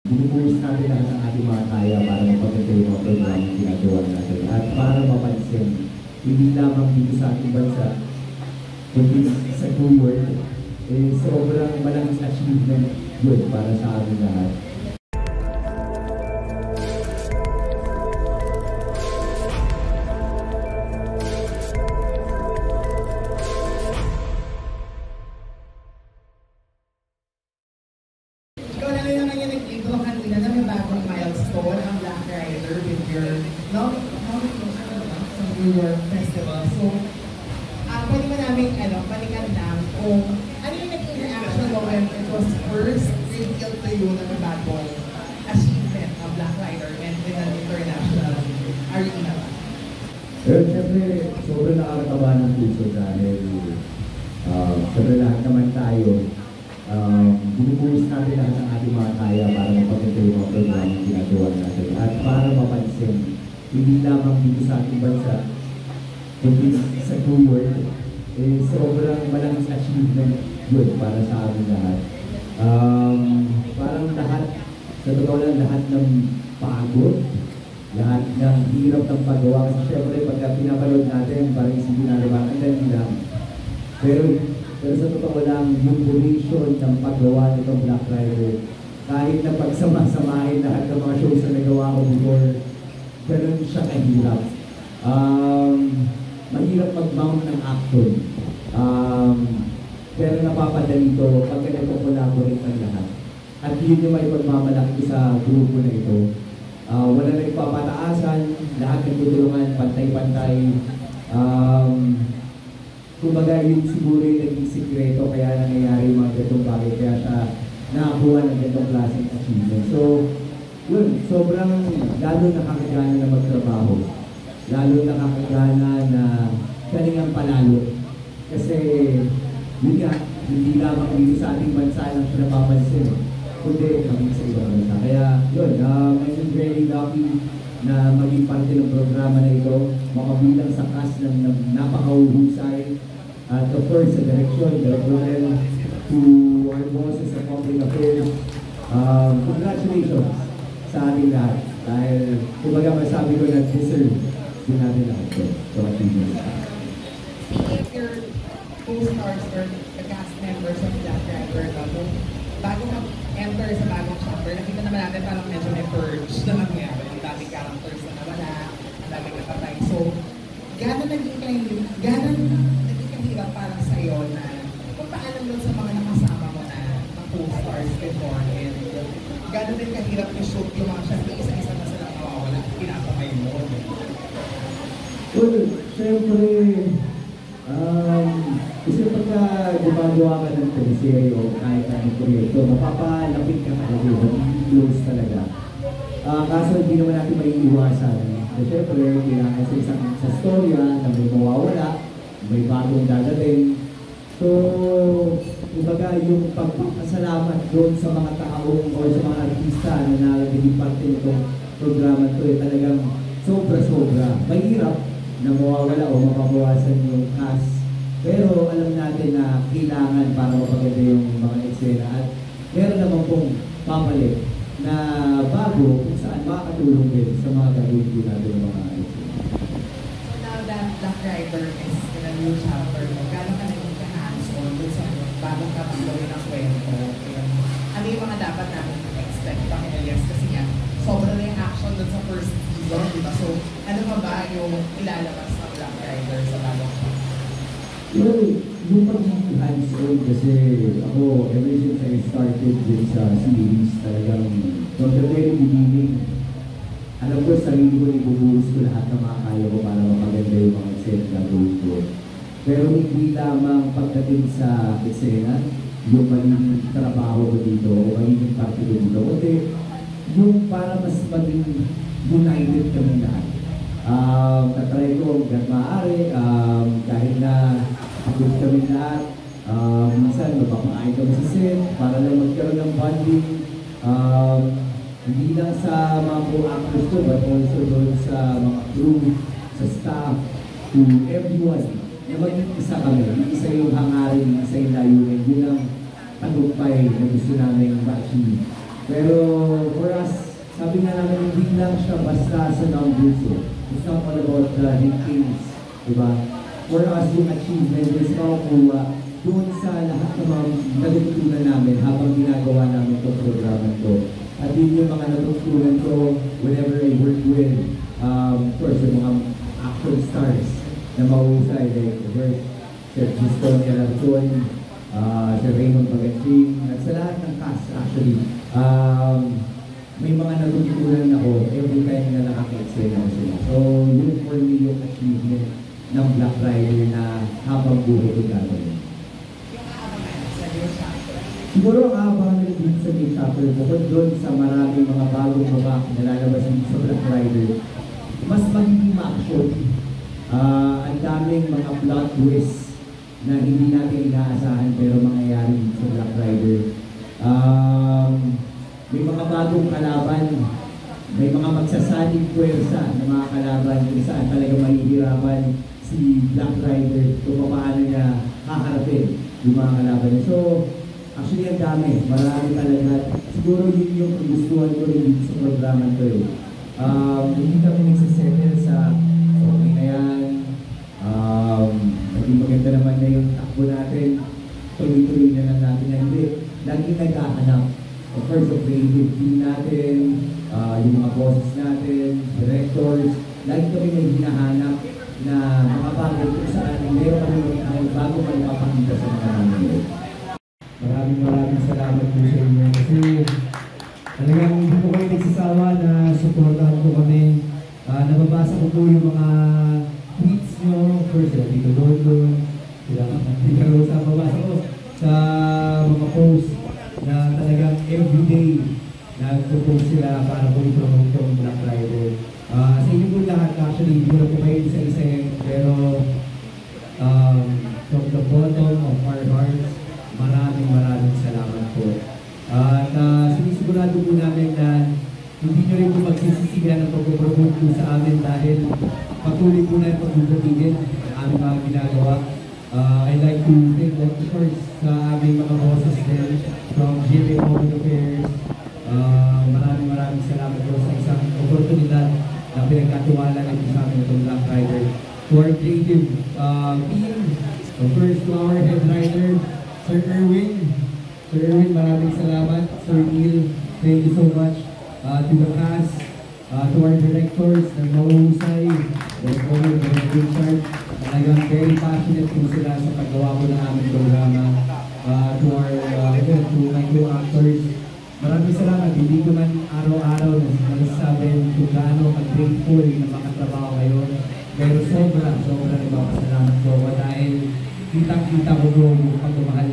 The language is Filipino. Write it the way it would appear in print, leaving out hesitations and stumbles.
Binubuhos natin lahat ng ating mga kaya para mapaganda yung mga program na ginagawa natin. At para mapansin, hindi lamang dito sa ating bansa, kundi sa full world, sobrang malaking achievement yun para sa ating lahat. Festival. So, pwede ba namin balikan lang kung ano yung naging reaction mo when it was first revealed to you na may bagong achievement ng Black Rider and in an international arena ba? Siyempre, sobrang nakakataba ng puso dahil sobre lahat naman tayo, binubuhos natin lahat ng ating mga kaya para mapaganda yung mga program na ginagawa natin. At para mapansin, hindi lamang dito sa ating bansa, kundi sa full world, sobrang malaking achievement yun para sa ating lahat. Parang lahat, sa totoo lang, lahat ng pagod, lahat ng hirap ng paggawa. Kasi syempre, pagka pinapanood natin, parang isipin natin, ang dali lang. Pero sa totoo lang, yung duration ng paggawa nitong Black Rider, kahit na pagsama-samahin lahat ng mga shows na nagawa ko before, ganun siya kahirap. Mahirap mag-mount ng action. Pero napapadali ito pagka nagpo-collaborate ang lahat. At yun yung may pagmamalaki sa grupo na ito. Wala na ipapataasan, lahat nagtutulungan, pantay-pantay. Kumbaga yun siguro yung naging sikreto kaya nangyayari yung mga ganitong bagay, kaya siya nakakuha ng ganitong klaseng achievement. So, yun, sobrang lalo nakakagana na magtrabaho. Lalo nakakagana na galingan palalo. Kasi, yun nga, hindi lamang dito sa ating bansa lang siya napapansin. Kundi kami sa ibang bansa. Kaya, yun, I'm very lucky na maging parte ng programa na ito. Makabilang sa cast ng napakauhusay. At of course, sa direction, Direct Ronel, to our bosses sa public affairs. Congratulations sa ating lahat. Dahil, kumbaga masabi ko na deserve din natin lahat ito. So, if your co-stars or the cast members of Black Rider, bago mag-enter sa bagong chapter, nakita naman natin parang medyo may purge na nangyari. Ang daming characters na nawala, ang daming nakatay. So, gano'n naging kahirap parang sa'yo na kung paano doon sa mga nakasama mo na co-stars before, and gano'n din kahirap i-shoot yung mga chapter, isa-isa na silang nawawala, pinakamay mo. Well, siyempre, kasi pagka gumagawa ka ng teleserye o kahit anong proyekto, mapapalapit ka talaga, close talaga. Kaso hindi naman natin maiiwasan. So, siyempre, kailangan sa isang sa storya na may mawawala, may bagong dadating. So, kumbaga yung pagpapasalamat doon sa mga taong o sa mga artista na naging parte nitong programa ito, talagang sobra-sobra. Mahirap na mawawala o mapabawasan yung cast. Pero alam natin na kailangan para mapaganda yung mga eksena at meron naman pong papalit na bago kung saan makakatulong din sa mga gagawin din natin ng mga eksena. So now that Black Rider is in a new chapter, gano'n ka naging ka-hands-on dun sa bagong kapagawin ng kwento? Ano yung mga dapat namin expect pa kinalyas? Kasi nga, sobrang na yung action dun sa first season, diba? So, ano ba yung ilalabas ng Black Rider sa bagong chapter? Well, yung pagiging hands-on kasi ako, ever since I started din sa series, talagang from the very beginning, alam ko sarili ko, ibubuhos ko lahat ng mga kaya ko para mapaganda yung mga eksena na gawin ko. Pero hindi lamang pagdating sa eksena, yung magiging trabaho ko dito o magiging parte ko dito. Kasi yung para mas maging united kami lahat. Tatry ko hanggang maaari, kahit na pagod kami lahat, minsan magpapakain kami sa set para lang magkaroon ng bonding, hindi lang sa mga co-actors ko, but also doon sa mga crew, sa staff, to everyone, na maging isa kami, isa yung hangarin, isa yung layunin, yun ang tagumpay na gusto namin ma-achieve. Pero for us, sabi nga namin, hindi lang siya basta sa numbers. It's not all about the rankings, diba? For us, yung achievement is makukuha doon sa lahat ng mga natutunan namin habang ginagawa namin itong programa ko. At yun yung mga natutunan ko whenever I work with, of course, yung mga action stars na mahusay, like Sir Gistonia Larcon, Sir Raymond Magansing, at sa lahat ng cast actually. May mga natutunan ako every time na nakaka-explain ako sila. So, yun for me yung achievement ng Black Rider na habang buhay ko gagawin. Yung aabangan sa new chapter. Siguro ang aabangan nila dito sa new chapter, bukod doon sa maraming mga bagong babak na lalabas dito sa Black Rider, mas magiging ma-action. Ang daming mga plot twists na hindi natin inaasahan pero mangyayari dito sa Black Rider. May mga bagong kalaban, may mga magsasaling puwersa ng mga kalaban kung saan talaga mahihirapan si Black Rider kung paano niya haharapin yung mga kalaban. So, actually ang dami, marami talaga. Siguro yun yung gustuhan ko rin dito sa programa ko eh. Hindi kami nagsisettle sa okay na yan, maging maganda naman na yung takbo natin, tuloy-tuloy na lang natin na hindi. Lagi naghahanap. Of course, yung creative team natin, yung mga bosses natin, directors, lagi kami may hinahanap na mga bagay kung saan meron kami ng bago may papakita sa mga namin. Maraming salamat po sa inyo kasi talagang hindi po kayo nagsasawa na supportahan po kami. Nababasa ko po yung mga tweets nyo, first sila Tito London, sila Tita Rosa, mabasa ko sa mga posts na talagang everyday nag-propose sila para po i-promote yung Black Rider. Sa inyo po lahat, actually, hindi ko na po kayo isa-isa pero from the bottom of our hearts, maraming salamat po. At sinisigurado po namin na hindi nyo rin po magsisisigan ang pag-promote po sa amin dahil patuloy po na yung pag-ugatigin ang aming mga ginagawa. I'd like to thank of course sa aming mga bosses din from GMA Public Affairs. Maraming salamat po sa isang oportunidad na pinagkatiwala natin sa amin itong Black Rider. To our creative team, first to our head writer, Sir Erwin. Sir Erwin, maraming salamat. Sir Neil, thank you so much. To the cast, to our directors, ng mahusay, Director Richard, talagang very passionate po sila sa paggawa ko ng aming programa. To our to my co-actors, maraming salamat. Hindi ko man araw-araw nasasabi kung gaano ka-grateful na makatrabaho kayo. Pero sobra nagpapasalamat ko ako dahil kitang-kita ko yung pagmamahal